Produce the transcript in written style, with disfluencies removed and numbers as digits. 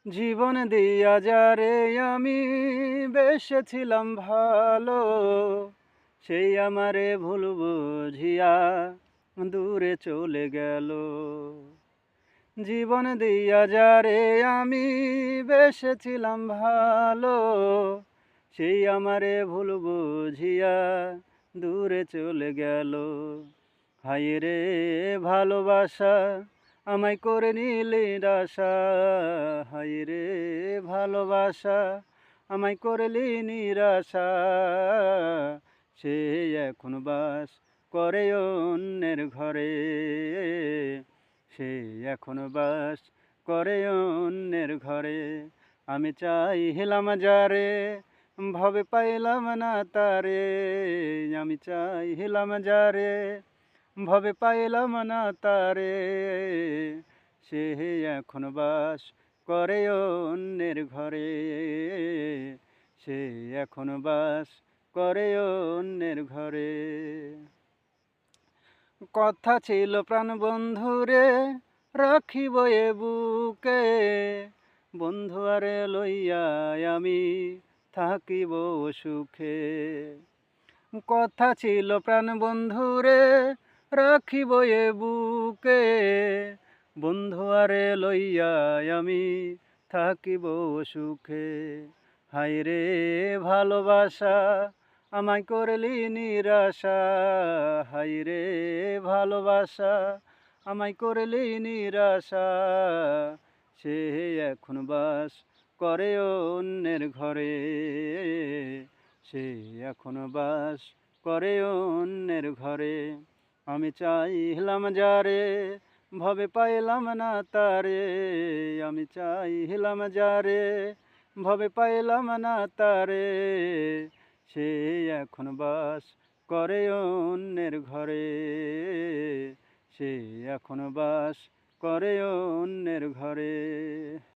জীবন দিয়া যারে আমি বেসেছিলাম ভালো, সেই আমারে ভুল বুঝিয়া দূরে চলে গেল। জীবন দিয়া যারে আমি বেসেছিলাম ভালো, সেই আমারে ভুল বুঝিয়া দূরে চলে গেল। হায় রে ভালোবাসা, আমায় করে নিলি নিরাশা। হায় রে ভালোবাসা, আমায় করলি নিরাশা। সে এখন বাস করে অন্যের ঘরে, সে এখন বাস করে অন্যের ঘরে। আমি চাইলাম যারে, ভবে পাইলাম না তারে। আমি চাইলাম যারে, ভবে পাইলাম না তারে। সে এখন বাস করে অন্যের ঘরে, সে এখন বাস করে অন্যের ঘরে। কথা ছিল প্রাণ বন্ধুরে, রাখিব এ বুকে। বন্ধু আরে লইয়া আমি থাকিব সুখে। কথা ছিল প্রাণ বন্ধুরে, রাখিব এ বুকে। বন্ধু আরে লইয়া আমি থাকিব সুখে। হায় রে ভালোবাসা, আমায় করলি নিরাশা। হায় রে ভালোবাসা, আমায় করলি নিরাশা। সে এখন বাস করে অন্যের ঘরে, সে এখন বাস করে অন্যের ঘরে। আমি চাইলাম যারে, ভবে পাইলাম না তারে। আমি চাইলাম যারে, ভবে পাইলাম না তারে। সে এখন বাস করে অন্যের ঘরে, সে এখন বাস করে অন্যের ঘরে।